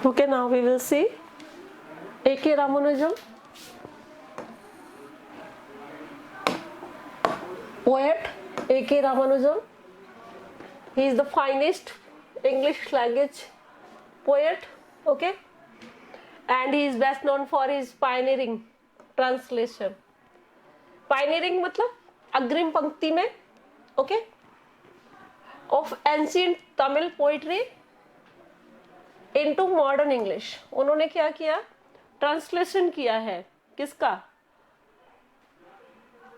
Okay, now we will see A.K. Ramanujan, poet A.K. Ramanujan. He is the finest English language poet, okay, and he is best known for his pioneering translation. Pioneering मतलब अग्रिम पंक्ति में, okay, of ancient Tamil poetry into modern English. उन्होंने क्या किया? Translation किया है किसका?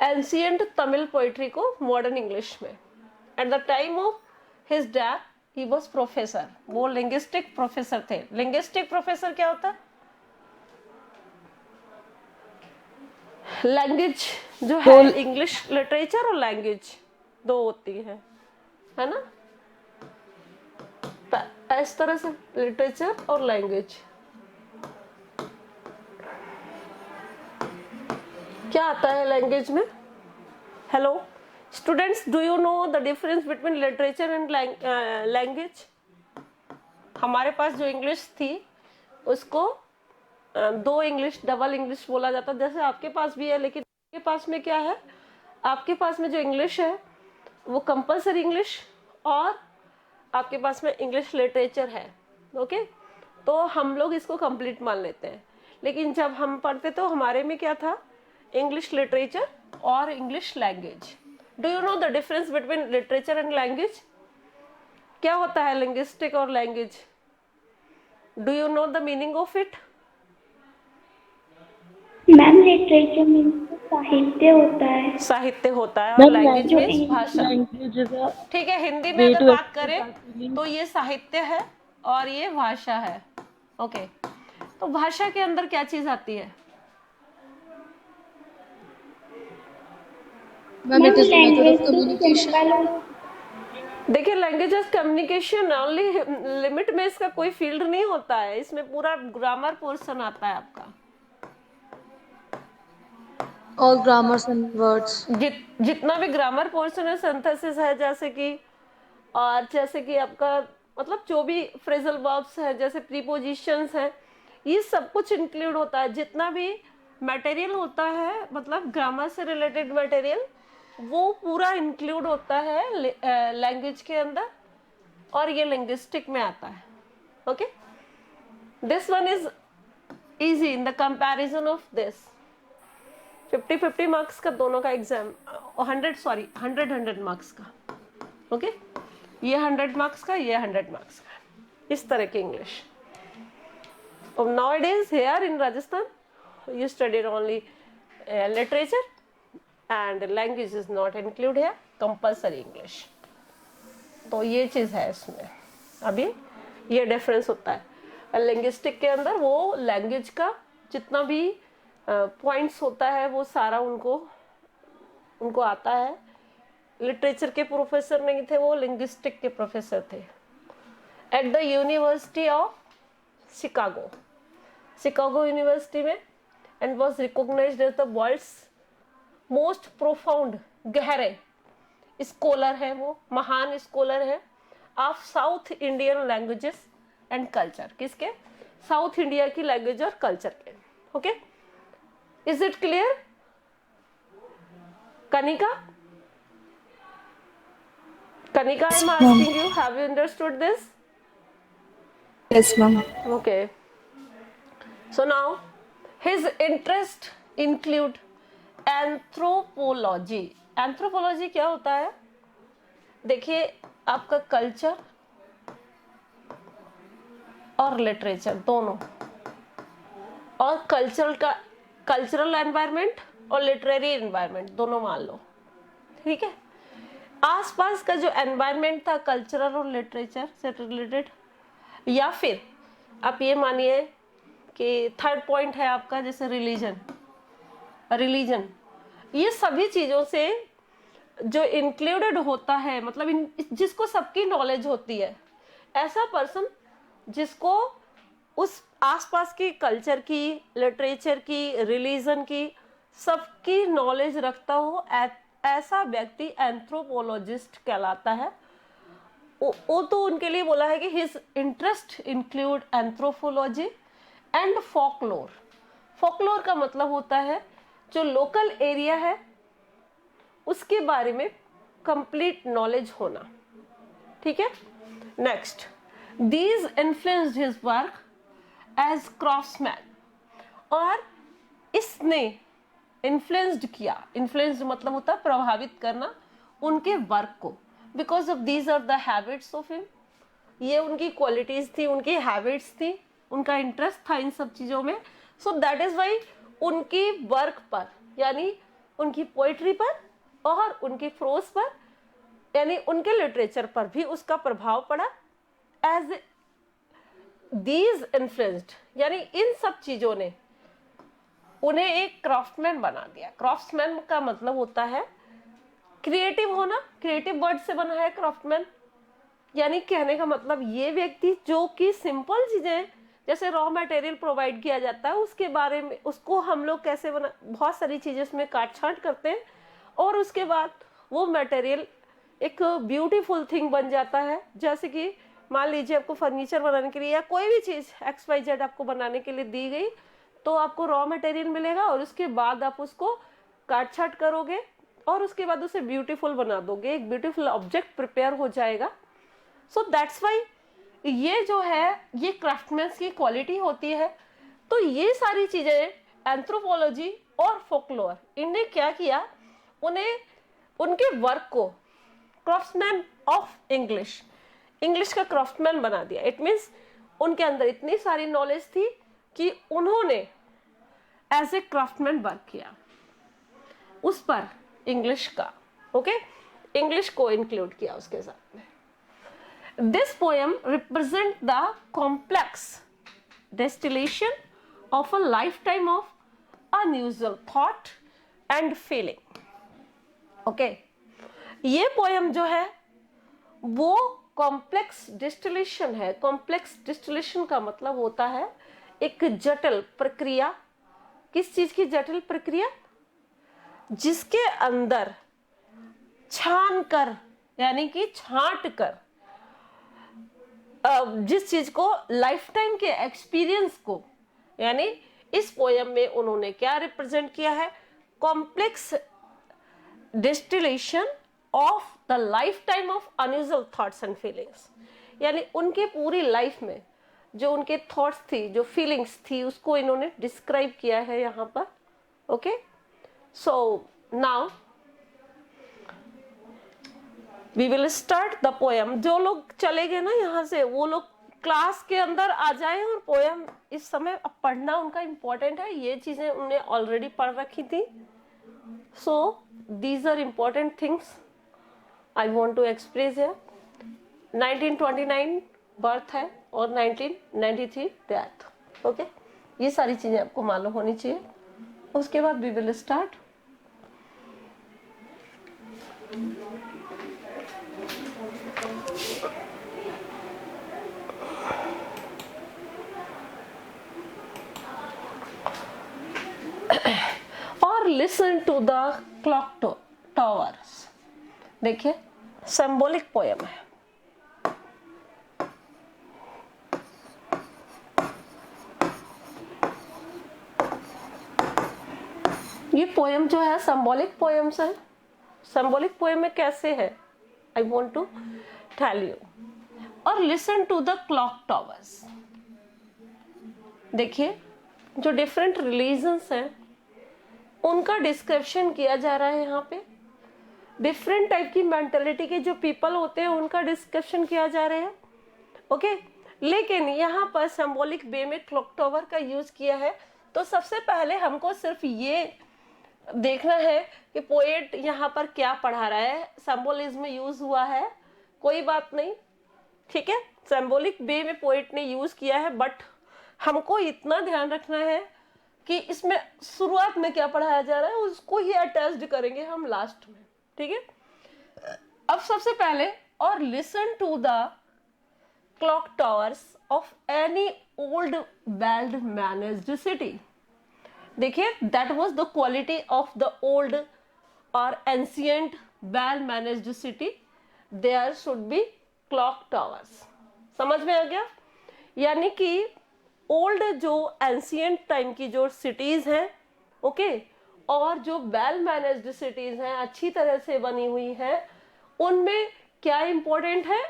एंशियंट तमिल पोइट्री को मॉडर्न इंग्लिश में. At the time of his death he was professor. वो लिंग्विस्टिक प्रोफेसर थे. लिंग्विस्टिक प्रोफेसर क्या होता है? लैंग्वेज जो है, इंग्लिश लिटरेचर और लैंग्वेज दो होती है ना? इस तरह से लिटरेचर और लैंग्वेज. क्या आता है लैंग्वेज में? Hello students, do you know the difference between literature and language? हमारे पास जो इंग्लिश थी उसको दो इंग्लिश, डबल इंग्लिश बोला जाता है. जैसे आपके पास भी है, लेकिन आपके पास में क्या है? आपके पास में जो इंग्लिश है वो कंपलसरी इंग्लिश और आपके पास में इंग्लिश लिटरेचर है. ओके, तो हम लोग इसको कंप्लीट मान लेते हैं. लेकिन जब हम पढ़ते तो हमारे में क्या था? इंग्लिश लिटरेचर और English language. Do you know the difference between literature and language? क्या होता है लिंग्विस्टिक और language? Do you know the meaning of it? Ma'am literature means साहित्य होता है. साहित्य होता है और लैंग्वेज मीन्स भाषा. ठीक है, हिंदी में अगर बात करें तो ये साहित्य है और ये भाषा है. ओके, तो भाषा के अंदर क्या चीज आती है? देखिए, language is communication only. Limit में इसका कोई फील्ड नहीं होता है. इसमें पूरा ग्रामर पोर्शन आता है आपका. और ग्रामर्स एंड वर्ड्स जितना भी ग्रामर पोर्शन है, सिंथेसिस है, जैसे कि आपका मतलब जो भी फ्रेजल वर्ब्स है, जैसे प्रीपोजिशंस हैं, ये सब कुछ इंक्लूड होता है. जितना भी मटेरियल होता है, मतलब ग्रामर से रिलेटेड मटेरियल, वो पूरा इंक्लूड होता है लैंग्वेज के अंदर, और ये लिंग्विस्टिक में आता है. Okay, this one is easy in the comparison of this. 50-50 marks का दोनों का एग्जाम. 100 मार्क्स का. ओके, ये 100 मार्क्स का, ये 100 मार्क्स का. इस तरह की English. Nowadays here in Rajasthan you studied only literature and language is not included here, compulsory English. तो ये चीज है इसमें. अभी ये डिफरेंस होता है. लिंग्विस्टिक के अंदर वो लैंग्वेज का जितना भी पॉइंट्स होता है वो सारा उनको आता है. लिटरेचर के प्रोफेसर नहीं थे, वो लिंग्विस्टिक के प्रोफेसर थे at the university of Chicago university में, and was recognised as the world's most profound, गहरे स्कॉलर है. वो महान स्कॉलर है of south Indian languages and culture. किसके? साउथ इंडिया की लैंग्वेज और कल्चर के. Okay, is it clear? Kanika, I am asking you, have you understood this? Yes ma'am. Okay. So now his interest include anthropology. Anthropology क्या होता है? देखिए, आपका culture और लिटरेचर दोनों, और कल्चरल एनवायरनमेंट और लिटरेरी एनवायरनमेंट दोनों मान लो. ठीक है, आसपास का जो एनवायरनमेंट था कल्चरल और लिटरेचर से रिलेटेड, या फिर आप ये मानिए कि थर्ड पॉइंट है आपका जैसे रिलीजन, ये सभी चीज़ों से जो इंक्लूडेड होता है, मतलब जिसको सबकी नॉलेज होती है, ऐसा पर्सन जिसको उस आसपास की कल्चर की, लिटरेचर की, रिलीजन की, सबकी नॉलेज रखता हो, ऐसा व्यक्ति एंथ्रोपोलॉजिस्ट कहलाता है. वो तो उनके लिए बोला है कि his interest include anthropology and folklore. Folklore का मतलब होता है जो लोकल एरिया है उसके बारे में कंप्लीट नॉलेज होना, ठीक है। Next, these influenced his work as craftsman, और इसने इन्फ्लुएंस्ड किया, इन्फ्लुएंस्ड मतलब होता है प्रभावित करना उनके वर्क को, because of these are the habits of him, ये उनकी क्वालिटीज थी, उनकी हैबिट्स थी, उनका इंटरेस्ट था इन सब चीजों में। सो दैट इज वाई उनकी वर्क पर यानी उनकी पोइट्री पर और उनकी प्रोज पर यानी उनके लिटरेचर पर भी उसका प्रभाव पड़ा। एज दीज इन्फ्लुएंस्ड यानी इन सब चीजों ने उन्हें एक क्राफ्टमैन बना दिया। क्राफ्ट्समैन का मतलब होता है क्रिएटिव होना, क्रिएटिव वर्ड से बना है क्राफ्टमैन, यानी कहने का मतलब ये व्यक्ति जो कि सिंपल चीजें जैसे रॉ मटेरियल प्रोवाइड किया जाता है उसके बारे में उसको हम लोग कैसे बना, बहुत सारी चीजें उसमें काट छांट करते हैं और उसके बाद वो मटेरियल एक ब्यूटीफुल थिंग बन जाता है। जैसे कि मान लीजिए आपको फर्नीचर बनाने के लिए या कोई भी चीज XYZ आपको बनाने के लिए दी गई, तो आपको रॉ मटेरियल मिलेगा और उसके बाद आप उसको काट छाट करोगे और उसके बाद उसे ब्यूटीफुल बना दोगे, एक ब्यूटीफुल ऑब्जेक्ट प्रिपेयर हो जाएगा। सो दैट्स वाई ये जो है ये क्राफ्टमैन्स की क्वालिटी होती है। तो ये सारी चीजें एंथ्रोपोलॉजी और फोकलोर इनने क्या किया, उन्हें उनके वर्क को क्राफ्ट्समैन ऑफ इंग्लिश, इंग्लिश का क्राफ्टमैन बना दिया। इट मीन्स उनके अंदर इतनी सारी नॉलेज थी कि उन्होंने एज ए क्राफ्टमैन वर्क किया उस पर इंग्लिश का, ओके, इंग्लिश को इंक्लूड किया उसके साथ में। This poem represents the complex distillation of a lifetime of unusual thought and feeling. Okay, ये poem जो है वो complex distillation है। complex distillation का मतलब होता है एक जटिल प्रक्रिया। किस चीज की जटिल प्रक्रिया? जिसके अंदर छान कर यानी कि छांट कर जिस चीज को लाइफ टाइम के एक्सपीरियंस को, यानी इस पोयम में उन्होंने क्या रिप्रेजेंट किया है, complex distillation of the life time of unusual thoughts and feelings, यानी उनके पूरी लाइफ में जो उनके थॉट्स थी, जो फीलिंग्स थी, उसको इन्होंने डिस्क्राइब किया है यहाँ पर। Okay, so now we will start the poem. जो लोग चले गए ना यहाँ से वो लोग क्लास के अंदर आ जाए और पोयम इस समय अब पढ़ना उनका इम्पोर्टेंट है। ये चीजें उन्हें ऑलरेडी पढ़ रखी थी। So these are important things I want to express है। 1929 बर्थ है और 1993 डेथ। ओके, ये सारी चीजें आपको मालूम होनी चाहिए। उसके बाद वी विल स्टार्ट। और listen to the clock towers. देखिए सिंबॉलिक पोयम है। ये पोयम जो है सिंबॉलिक पोयम्स है। सिंबॉलिक पोयम में कैसे है I want to tell you. और listen to the clock towers. देखिए जो डिफरेंट रिलीजन्स हैं उनका डिस्क्रिप्शन किया जा रहा है यहाँ पे। डिफरेंट टाइप की मेंटालिटी के जो पीपल होते हैं उनका डिस्क्रिप्शन किया जा रहा है। ओके, लेकिन यहाँ पर सिंबॉलिक वे में क्लॉक टॉवर का यूज किया है। तो सबसे पहले हमको सिर्फ ये देखना है कि पोएट यहाँ पर क्या पढ़ा रहा है। सिंबोलिज्म यूज हुआ है, कोई बात नहीं, ठीक है, सिंबॉलिक वे में पोएट ने यूज किया है। बट हमको इतना ध्यान रखना है कि इसमें शुरुआत में क्या पढ़ाया जा रहा है उसको ही अटैच्ड करेंगे हम लास्ट में, ठीक है। अब सबसे पहले, और listen to the clock towers of any old well managed city. देखिए that was the quality of the old और ancient well managed city. There should be clock towers. समझ में आ गया? यानी कि ओल्ड जो एंशियंट टाइम की जो सिटीज हैं, ओके, और जो वेल मैनेज्ड सिटीज हैं, अच्छी तरह से बनी हुई हैं, उनमें क्या इंपॉर्टेंट है?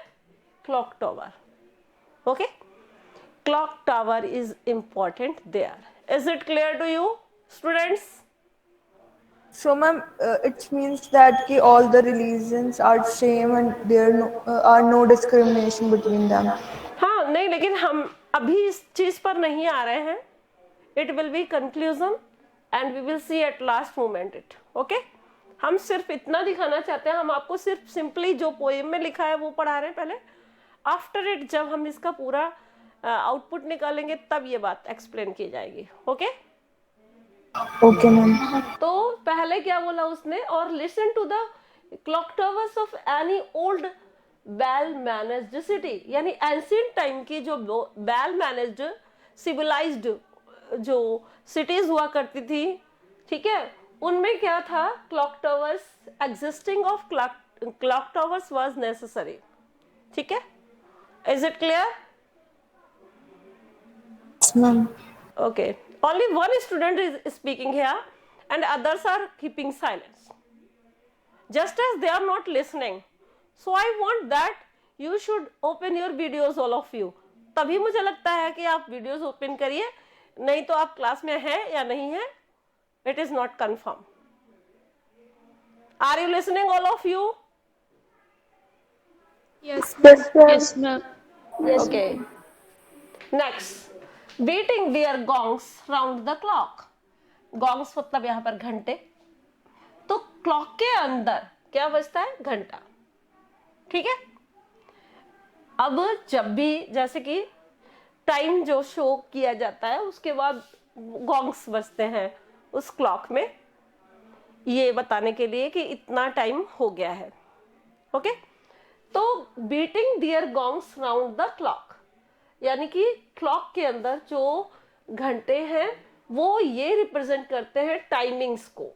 Clock tower. Okay, clock tower is important there. Is it clear to you students? So, ma'am, it means that ki all the religions are same and are no discrimination between them. हाँ, नहीं, लेकिन हम अभी इस चीज पर नहीं आ रहे हैं। It will be conclusion and we will see at last moment it. Okay, हम सिर्फ इतना दिखाना चाहते हैं, हम आपको सिर्फ सिंपली जो पोएम में लिखा है वो पढ़ा रहे हैं पहले। आफ्टर इट जब हम इसका पूरा आउटपुट निकालेंगे तब ये बात एक्सप्लेन की जाएगी। Okay Okay, ma'am. तो पहले क्या बोला उसने? और listen to the clock towers of any old well managed city, यानी एंशिएंट टाइम की जो वेल मैनेज्ड सिविलाइज्ड जो सिटीज हुआ करती थी, ठीक है, उनमें क्या था? Clock towers, existing of clock towers was necessary. ठीक है, is it clear? Yes, ma'am. Okay, only one student is speaking here and others are keeping silence, just as they are not listening. So I want that you should open your videos, all of you. तभी मुझे लगता है कि आप videos open करिए, नहीं तो आप क्लास में हैं या नहीं है, it is not confirmed. Are you listening, all of you? Yes, ma'am. Yes, ma'am. Okay. Next, beating their gongs round the clock. Gongs मतलब यहाँ पर घंटे। तो क्लॉक के अंदर क्या बजता है? घंटा। ठीक है, अब जब भी जैसे कि टाइम जो शो किया जाता है उसके बाद गॉन्ग्स बजते हैं उस क्लॉक में, ये बताने के लिए कि इतना टाइम हो गया है। ओके, तो beating their gongs round the clock, यानी कि क्लॉक के अंदर जो घंटे हैं वो ये रिप्रेजेंट करते हैं टाइमिंग्स को।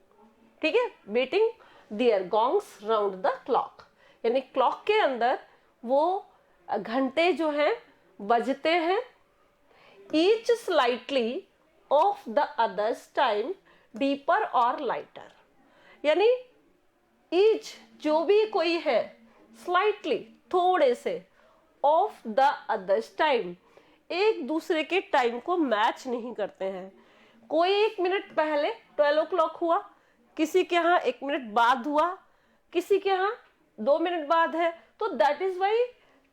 ठीक है, beating their gongs round the clock, यानी क्लॉक के अंदर वो घंटे जो हैं बजते हैं, each slightly off the others time deeper और लाइटर, यानी ईच जो भी कोई है स्लाइटली थोड़े से ऑफ द अदर्स टाइम, एक दूसरे के टाइम को मैच नहीं करते हैं। कोई 1 मिनट पहले 12 o'clock हुआ, किसी के यहाँ 1 मिनट बाद हुआ, किसी के यहाँ 2 मिनट बाद है, तो that is why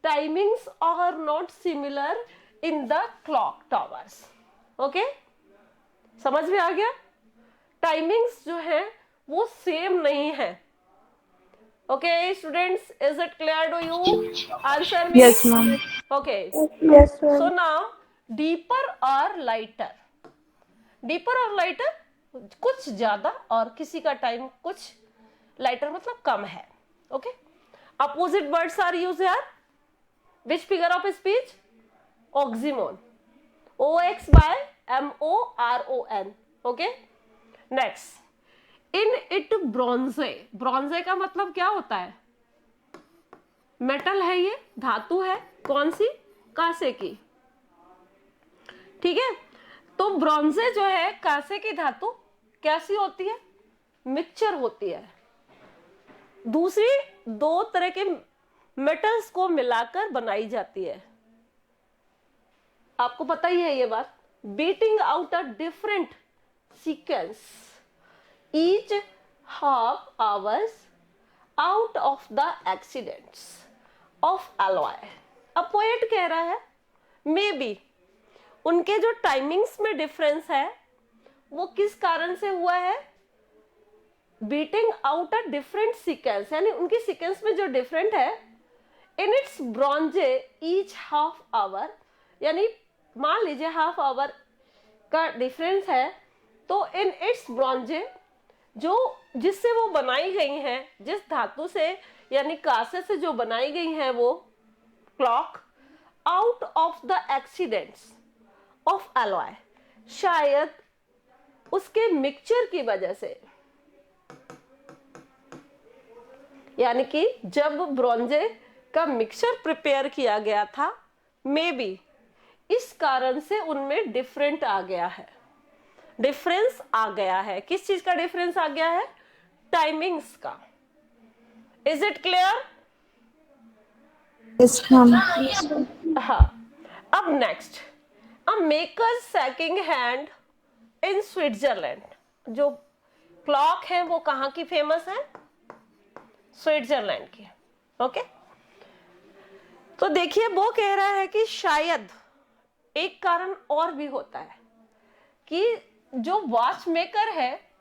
timings are not similar in the clock towers. Okay, समझ में आ गया? टाइमिंग्स जो है वो सेम नहीं है। Okay, students, is it clear to you? Answer me. Yes, ma'am. Okay. Yes, ma'am. So now, deeper or lighter? Deeper or lighter? कुछ ज्यादा और किसी का टाइम कुछ लाइटर मतलब कम है। Okay? Opposite words are used here. Which figure of speech? Oxymoron. OX by MORON. Okay? Next. In it bronze, bronze का मतलब क्या होता है? मेटल है, ये धातु है, कौन सी? कांसे की। ठीक है, तो ब्रॉन्जे जो है कांसे की धातु कैसी होती है? मिक्सचर होती है, दूसरी 2 तरह के मेटल्स को मिलाकर बनाई जाती है। आपको पता ही है ये बात। Beating out a different sequence each half hours out of the accidents of alloy। अब पोएट कह रहा है मे बी उनके जो टाइमिंग्स में डिफरेंस है वो किस कारण से हुआ है? Beating out a different sequence, यानी उनकी सीक्वेंस में जो डिफरेंट है, in its bronze each half hour, यानी मान लीजिए हाफ आवर का डिफरेंस है, तो इन इट्स ब्रॉन्जे जो जिससे वो बनाई गई हैं, जिस धातु से यानी कांसे से जो बनाई गई हैं वो clock, out of the accidents of alloy, शायद उसके मिक्सचर की वजह से, यानी कि जब ब्रॉन्जे का मिक्सचर प्रिपेयर किया गया था, मे बी इस कारण से उनमें डिफरेंट आ गया है, डिफरेंस आ गया है। किस चीज का डिफरेंस आ गया है? टाइमिंग्स का। Is it clear? Yes, ma'am. हाँ। अब next, a makers second hand in Switzerland. जो क्लॉक है वो कहाँ की फेमस है? स्विट्जरलैंड की। ओके, तो देखिए वो कह रहा है कि शायद एक कारण और भी होता है कि जो वॉच मेकर है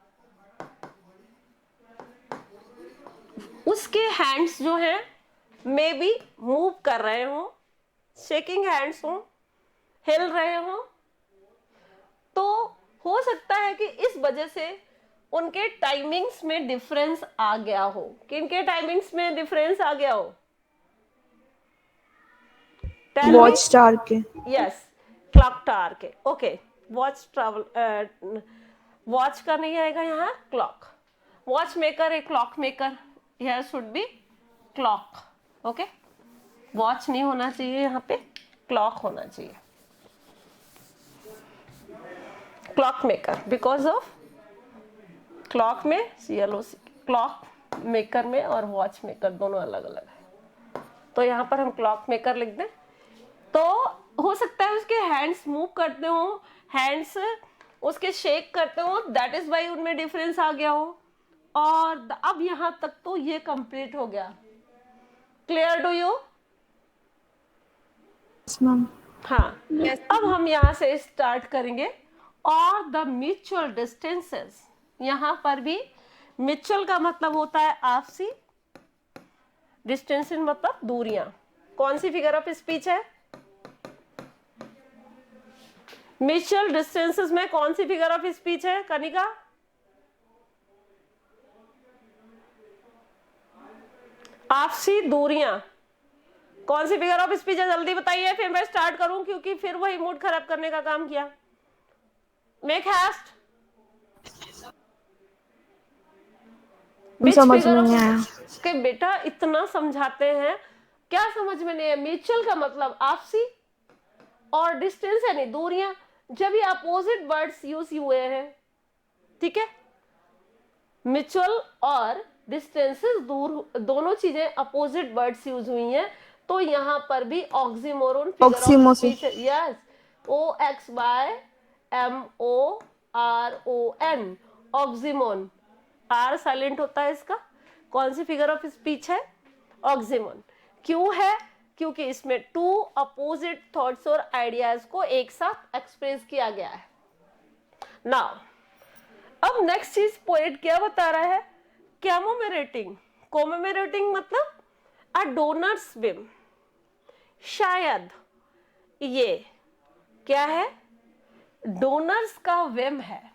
उसके हैंड्स जो हैं मे बी मूव कर रहे हो, शेकिंग हैंड्स हो, हिल रहे हो, तो हो सकता है कि इस वजह से उनके टाइमिंग्स में डिफरेंस आ गया हो। किनके टाइमिंग्स में डिफरेंस आ गया हो? Watch tower के। यस, क्लॉक टावर के। ओके, वॉच ट्रैवल, वॉच का नहीं आएगा यहाँ, clock. Watch maker, a clock maker, here should be clock. Okay, watch नहीं होना चाहिए यहाँ पे, क्लॉक होना चाहिए। Clock maker, because of clock में CLOC, क्लॉक मेकर में और वॉच मेकर दोनों अलग अलग है, तो यहाँ पर हम क्लॉक मेकर लिख दें। तो हो सकता है उसके हैंड्स मूव करते हो, हैंड्स उसके शेक करते हो, दैट इज वाई उनमें डिफरेंस आ गया हो। और अब यहां तक तो ये कंप्लीट हो गया। Clear to you? Yes, ma'am. हाँ। अब हम यहाँ से स्टार्ट करेंगे। और द म्यूचुअल डिस्टेंसेस, यहाँ पर भी म्यूचुअल का मतलब होता है आपसी, डिस्टेंस मतलब दूरियां। कौन सी फिगर ऑफ स्पीच है? म्यूचुअल डिस्टेंसेस में कौन सी फिगर ऑफ स्पीच है कनिका? आपसी दूरियां। कौन सी फिगर ऑफ स्पीच है? जल्दी बताइए, फिर मैं स्टार्ट करूं, क्योंकि फिर वही मूड खराब करने का काम किया। Make heist. समझ में नहीं आया कि बेटा इतना समझाते हैं, क्या समझ में नहीं है? म्यूचुअल का मतलब आपसी और डिस्टेंस यानी दूरियां। जब ये अपोजिट वर्ड्स यूज हुए हैं, ठीक है, म्यूचुअल और डिस्टेंसेस दूर, दोनों चीजें अपोजिट वर्ड्स यूज हुई हैं, तो यहां पर भी ऑक्सीमोरोन फिगर ऑफ स्पीच है। Yes, OXYMORON, ऑक्सीमोन। आर साइलेंट होता है इसका। कौन सी फिगर ऑफ स्पीच है? ऑक्सीमोन। क्यों है? क्योंकि इसमें टू अपोजिट थॉट्स और आइडियाज को एक साथ एक्सप्रेस किया गया है। नाउ अब नेक्स्ट चीज पोएट क्या बता रहा है? कमेमोरेटिंग। कमेमोरेटिंग मतलब अ डोनर्स विम। शायद ये क्या है? डोनर्स का विम है,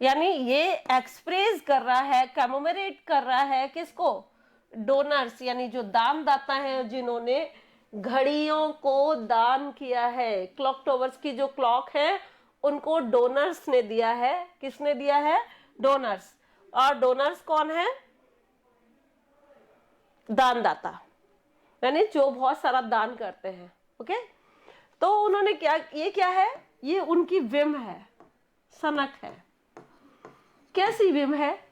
यानी ये एक्सप्रेस कर रहा है, कमेमोरेट कर रहा है किसको? डोनर्स, यानी जो दानदाता हैं, जिन्होंने घड़ियों को दान किया है। क्लॉक टावर्स की जो क्लॉक है उनको डोनर्स ने दिया है। किसने दिया है? डोनर्स। और डोनर्स कौन है? दानदाता, यानी जो बहुत सारा दान करते हैं। ओके, तो उन्होंने क्या, ये क्या है? ये उनकी विम है, सनक है। कैसी विम है?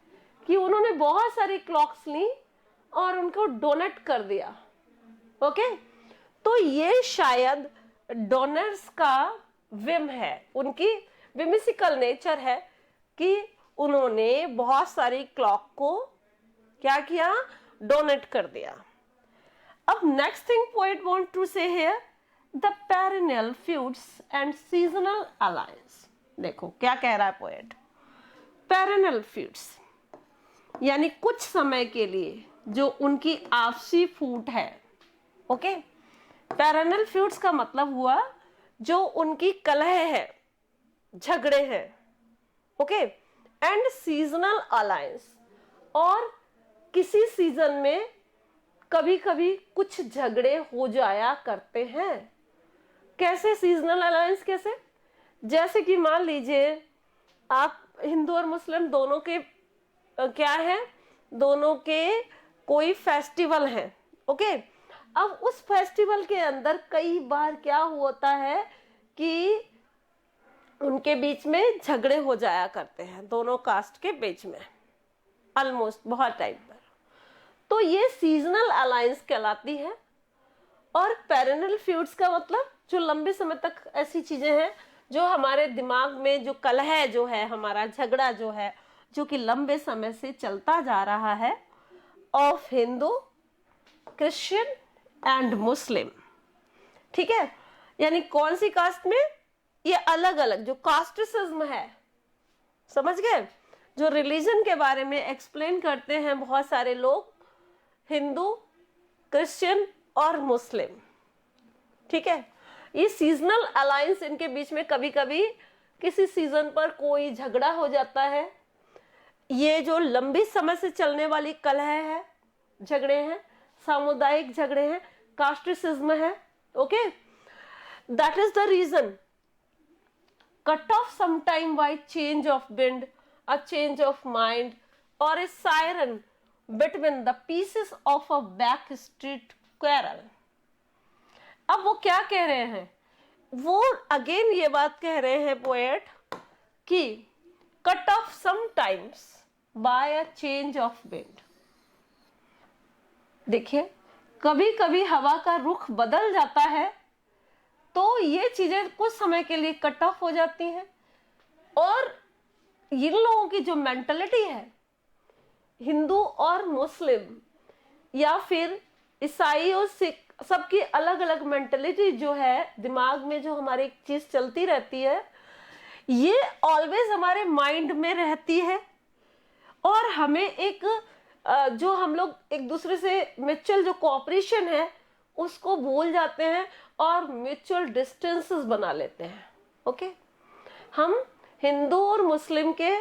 कि उन्होंने बहुत सारी क्लॉक्स ली और उनको डोनेट कर दिया। ओके, तो ये शायद डोनर्स का विम है, उनकी विमिसिकल नेचर है कि उन्होंने बहुत सारी क्लॉक को क्या किया? डोनेट कर दिया। अब next thing poet want to say here, the perennial feuds and seasonal alliance. देखो क्या कह रहा है पोएट। पेरिनियल फ्यूड्स यानी कुछ समय के लिए जो उनकी आपसी फूट है। ओके, पेरिनियल फ्यूड्स का मतलब हुआ जो उनकी कलह है, झगड़े हैं। ओके, एंड सीजनल अलायंस, और किसी सीजन में कभी कभी कुछ झगड़े हो जाया करते हैं। कैसे सीजनल अलायंस? कैसे? जैसे कि मान लीजिए आप हिंदू और मुस्लिम दोनों के क्या है, दोनों के कोई फेस्टिवल है, ओके। अब उस फेस्टिवल के अंदर कई बार क्या होता है कि उनके बीच में झगड़े हो जाया करते हैं, दोनों कास्ट के बीच में, ऑलमोस्ट बहुत टाइम पर। तो ये सीजनल अलायंस कहलाती है। और पेरेनल फ्यूड्स का मतलब जो लंबे समय तक ऐसी चीजें हैं जो हमारे दिमाग में जो कलह जो है, हमारा झगड़ा जो है, जो कि लंबे समय से चलता जा रहा है, of Hindu, Christian and Muslim. ठीक है, यानी कौन सी कास्ट में, ये अलग अलग जो कास्टिसिज्म है, समझ गए, जो रिलीजन के बारे में एक्सप्लेन करते हैं बहुत सारे लोग, हिंदू, क्रिश्चियन और मुस्लिम। ठीक है, ये सीजनल अलायंस इनके बीच में कभी कभी किसी सीजन पर कोई झगड़ा हो जाता है। ये जो लंबी समय से चलने वाली कलह है, झगड़े हैं, सामुदायिक झगड़े हैं, कास्टिसिज्म है। Okay, that is the reason cut off sometime by change of wind, a change of mind or a siren between the pieces of a backstreet quarrel। अब वो क्या कह रहे हैं, वो अगेन ये बात कह रहे हैं पोएट कि cut off sometimes by a change of wind. देखिए, कभी कभी हवा का रुख बदल जाता है तो ये चीजें कुछ समय के लिए कट ऑफ हो जाती हैं। और इन लोगों की जो मेंटलिटी है, हिंदू और मुस्लिम या फिर ईसाई और सिख, सबकी अलग अलग मेंटलिटी जो है, दिमाग में जो हमारी एक चीज चलती रहती है, ये ऑलवेज हमारे माइंड में रहती है। और हमें एक जो हम लोग एक दूसरे से म्यूचुअल जो कोऑपरेशन है उसको भूल जाते हैं और म्यूचुअल डिस्टेंसेस बना लेते हैं। ओके, हम हिंदू और मुस्लिम के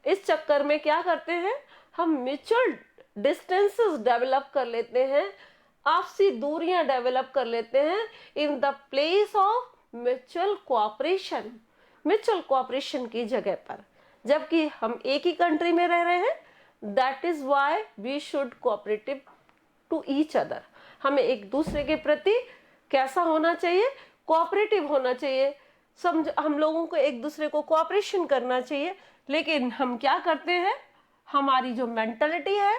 इस चक्कर में क्या करते हैं, हम म्यूचुअल डिस्टेंसेस डेवलप कर लेते हैं, आपसी दूरियां डेवलप कर लेते हैं in the place of mutual cooperation, mutual cooperation की जगह पर, जबकि हम एक ही कंट्री में रह रहे हैं। That is why we should cooperative to each other. हमें एक दूसरे के प्रति कैसा होना चाहिए, कोऑपरेटिव होना चाहिए। हम लोगों को एक दूसरे को कोऑपरेशन करना चाहिए। लेकिन हम क्या करते हैं, हमारी जो मेंटालिटी है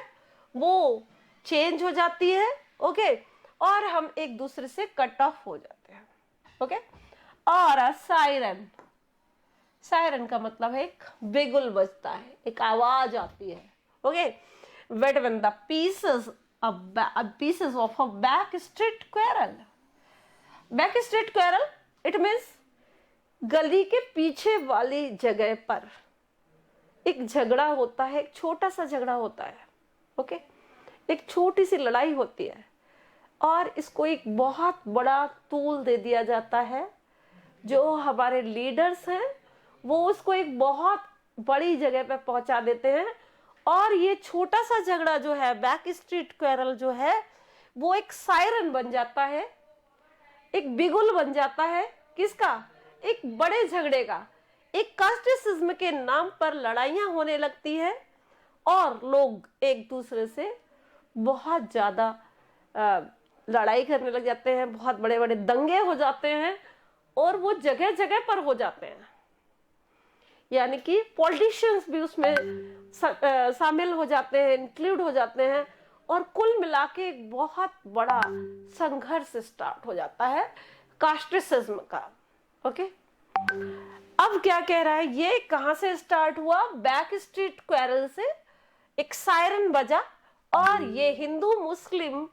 वो चेंज हो जाती है। ओके, और हम एक दूसरे से कट ऑफ हो जाते हैं। ओके, और सायरन, सायरन का मतलब है एक बिगुल बजता है, एक आवाज आती है। Okay, when the pieces of a backstreet quarrel, backstreet quarrel it means गली के पीछे वाली जगह पर एक झगड़ा होता है, एक छोटा सा झगड़ा होता है। ओके, एक छोटी सी लड़ाई होती है और इसको एक बहुत बड़ा तूल दे दिया जाता है। जो हमारे लीडर्स हैं वो उसको एक बहुत बड़ी जगह पे पहुंचा देते हैं। और ये छोटा सा झगड़ा जो है, बैक स्ट्रीट क्वेरल जो है, वो एक सायरन बन जाता है, एक बिगुल बन जाता है। किसका? एक बड़े झगड़े का। एक कास्टिसिज्म के नाम पर लड़ाइयां होने लगती है और लोग एक दूसरे से बहुत ज्यादा लड़ाई करने लग जाते हैं, बहुत बड़े बड़े दंगे हो जाते हैं और वो जगह जगह पर हो जाते हैं। यानी कि पॉलिटिशियंस भी उसमें शामिल हो जाते हैं, इंक्लूड हो जाते हैं और कुल मिला के एक बहुत बड़ा संघर्ष स्टार्ट हो जाता है कास्टिसिज्म का। ओके, अब क्या कह रहा है, ये कहां से स्टार्ट हुआ? बैक स्ट्रीट क्वेरल से एक सायरन बजा और ये हिंदू मुस्लिम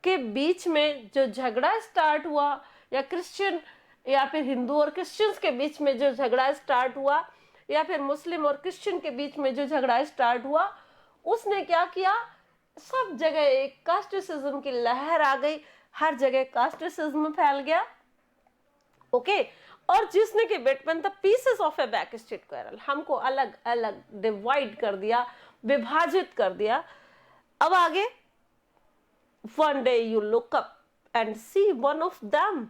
के बीच में जो झगड़ा स्टार्ट हुआ, या क्रिश्चियन या फिर हिंदू और क्रिश्चियंस के बीच में जो झगड़ा स्टार्ट हुआ, या फिर मुस्लिम और क्रिश्चियन के बीच में जो झगड़ा स्टार्ट हुआ, उसने क्या किया, सब जगह एक कास्टिसिज्म की लहर आ गई, हर जगह कास्टिसिज्म फैल गया। ओके, और जिसने कि between the pieces of A back street quarrel हमको अलग अलग डिवाइड कर दिया, विभाजित कर दिया। अब आगे, one day you look up and see one of them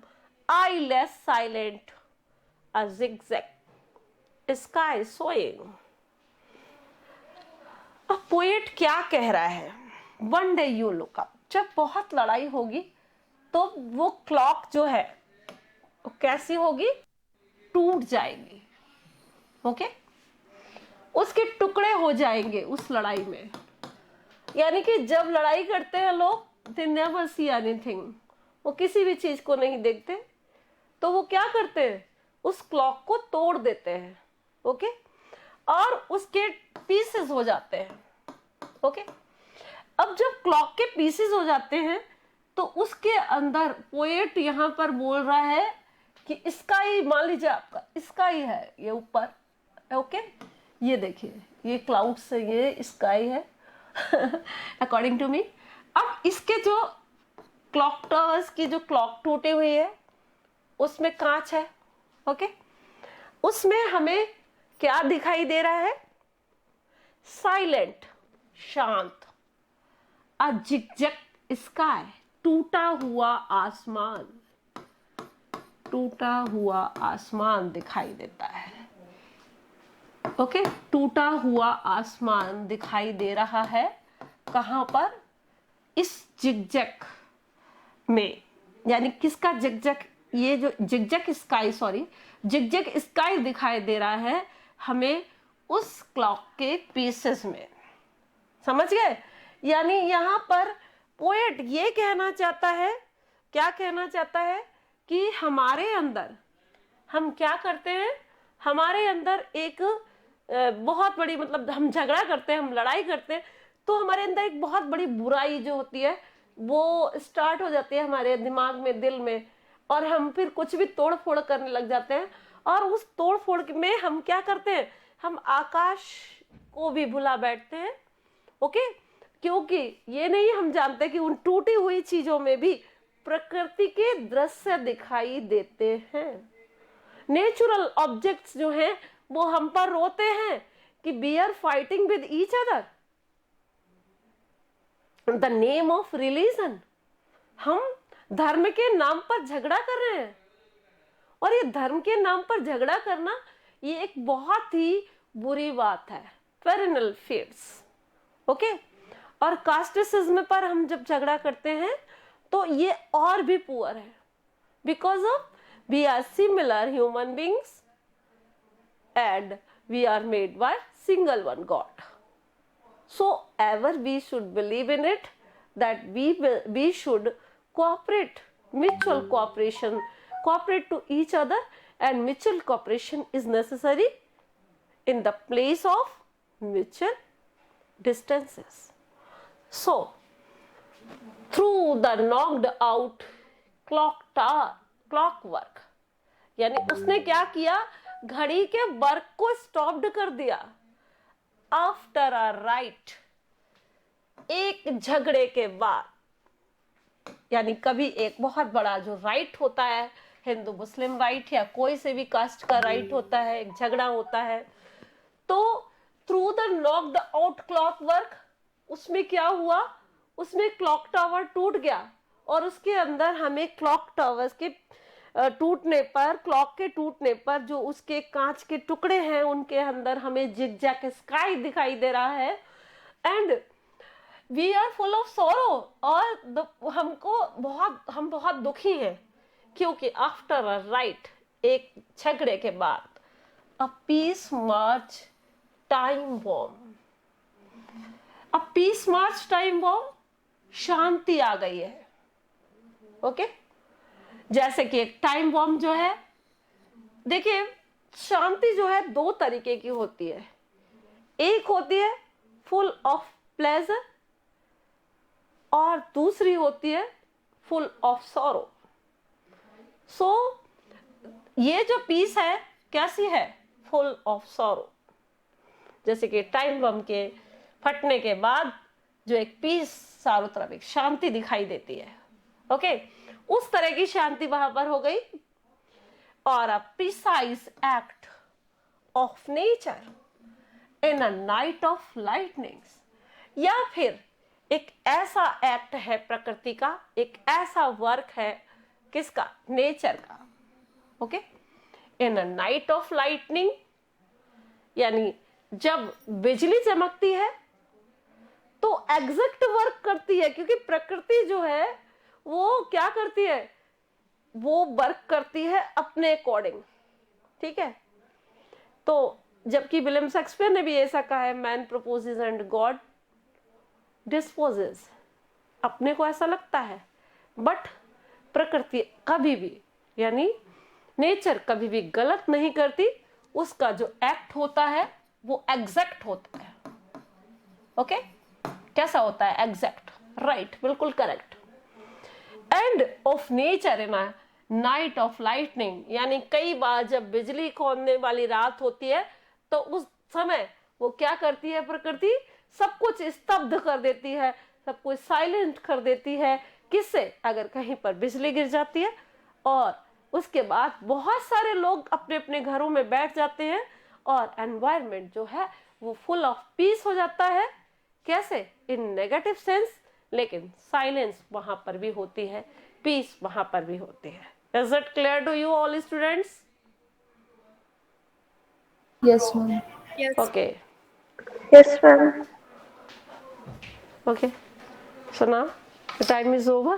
eyeless silent, a zigzag sky soaring। अब पोएट क्या कह रहा है? One day you look up, जब बहुत लड़ाई होगी तो वो क्लॉक जो है वो कैसी होगी, टूट जाएगी। ओके, उसके टुकड़े हो जाएंगे उस लड़ाई में। यानी कि जब लड़ाई करते हैं लोग, दे नेवर सी एनीथिंग, वो किसी भी चीज को नहीं देखते, तो वो क्या करते हैं, उस क्लॉक को तोड़ देते हैं। ओके, और उसके पीसेस हो जाते हैं। ओके, अब जब क्लॉक के पीसेस हो जाते हैं तो उसके अंदर पोएट यहाँ पर बोल रहा है कि स्काई, मान लीजिए आपका स्काई है ये ऊपर। ओके, ये देखिए ये क्लाउड से ये स्काई है अकॉर्डिंग टू मी। अब इसके जो क्लॉक टावर्स की जो क्लॉक टूटी हुई है उसमें कांच है। ओके, उसमें हमें क्या दिखाई दे रहा है, साइलेंट, शांत, अ जिगजैग स्काई, टूटा हुआ आसमान, टूटा हुआ आसमान दिखाई देता है। ओके, टूटा हुआ आसमान दिखाई दे रहा है कहां पर, इस जिगजैग में। यानी किसका जिगजैग, ये जो zigzag sky, sorry zigzag sky दिखाई दे रहा है हमें उस क्लॉक के पीसेस में। समझ गए? यानी यहां पर पोएट ये कहना चाहता है, क्या कहना चाहता है कि हमारे अंदर हम क्या करते हैं, हमारे अंदर एक बहुत बड़ी, मतलब हम झगड़ा करते हैं, हम लड़ाई करते हैं, तो हमारे अंदर एक बहुत बड़ी बुराई जो होती है वो स्टार्ट हो जाती है हमारे दिमाग में, दिल में, और हम फिर कुछ भी तोड़ फोड़ करने लग जाते हैं। और उस तोड़ फोड़ में हम क्या करते हैं, हम आकाश को भी भुला बैठते हैं। ओके, क्योंकि ये नहीं हम जानते कि उन टूटी हुई चीजों में भी प्रकृति के दृश्य दिखाई देते हैं। नेचुरल ऑब्जेक्ट्स जो हैं वो हम पर रोते हैं कि we are fighting with each other the name of religion. हम धर्म के नाम पर झगड़ा कर रहे हैं, और ये धर्म के नाम पर झगड़ा करना ये एक बहुत ही बुरी बात है, पेरिनल फेट्स। ओके, और कास्टिसिज्म पर हम जब झगड़ा करते हैं तो ये और भी पुअर है, because of we are similar human beings and we are made by single one God. So ever we should believe in it that we should cooperate, mutual cooperation, cooperate to each other, and mutual cooperation is necessary in the place of mutual distances. So through the knocked out clockwork, यानी उसने क्या किया, घड़ी के work को stopped कर दिया। After a right, एक झगड़े के बाद, यानी कभी एक बहुत बड़ा जो राइट होता है, हिंदू मुस्लिम राइट या कोई से भी कास्ट का राइट होता है, एक झगड़ा होता है, तो through the knocked out clock work, उसमें क्या हुआ, उसमें क्लॉक टावर टूट गया, और उसके अंदर हमें क्लॉक टावर्स के टूटने पर, क्लॉक के टूटने पर जो उसके कांच के टुकड़े हैं उनके अंदर हमें जिगजैग स्काई दिखाई दे रहा है। And we are full of sorrow, और हम बहुत दुखी हैं, क्योंकि आफ्टर अ राइट, एक झगड़े के बाद, a peace march time bomb, a peace march time bomb, शांति आ गई है। ओके, जैसे कि एक टाइम बॉम्ब जो है, देखिए शांति जो है दो तरीके की होती है, एक होती है फुल ऑफ प्लेजर, और दूसरी होती है फुल ऑफ सॉरो। सो ये जो पीस है कैसी है, फुल ऑफ सॉरो। जैसे कि टाइम बम के फटने के बाद जो एक पीस, चारों तरफ एक शांति दिखाई देती है। ओके, उस तरह की शांति वहां पर हो गई। और अ precise act of nature in a night of lightnings, या फिर एक ऐसा एक्ट है प्रकृति का, एक ऐसा वर्क है किसका, नेचर का। Okay, in a night of lightning, यानी जब बिजली चमकती है तो एग्जैक्ट वर्क करती है, क्योंकि प्रकृति जो है वो क्या करती है, वो वर्क करती है अपने अकॉर्डिंग, ठीक है। तो जबकि विलियम शेक्सपियर ने भी ऐसा कहा है, man proposes and God disposes, अपने को ऐसा लगता है, बट प्रकृति कभी भी, यानी नेचर कभी भी गलत नहीं करती, उसका जो एक्ट होता है वो एग्जैक्ट होता है। ओके, कैसा होता है, एग्जैक्ट, राइट, बिल्कुल correct. End of nature in a night of lightning, यानी कई बार जब बिजली खोलने वाली रात होती है तो उस समय वो क्या करती है, प्रकृति सब कुछ स्तब्ध कर देती है, सब कुछ साइलेंट कर देती है। किससे, अगर कहीं पर बिजली गिर जाती है, और उसके बाद बहुत सारे लोग अपने अपने घरों में बैठ जाते हैं और एनवायरनमेंट जो है वो फुल ऑफ पीस हो जाता है। कैसे, इन नेगेटिव सेंस, लेकिन साइलेंस वहां पर भी होती है, पीस वहां पर भी होती है। Is it clear to you all students? Yes, ma'am. Okay, Yes, ma'am. okay, so now the time is over.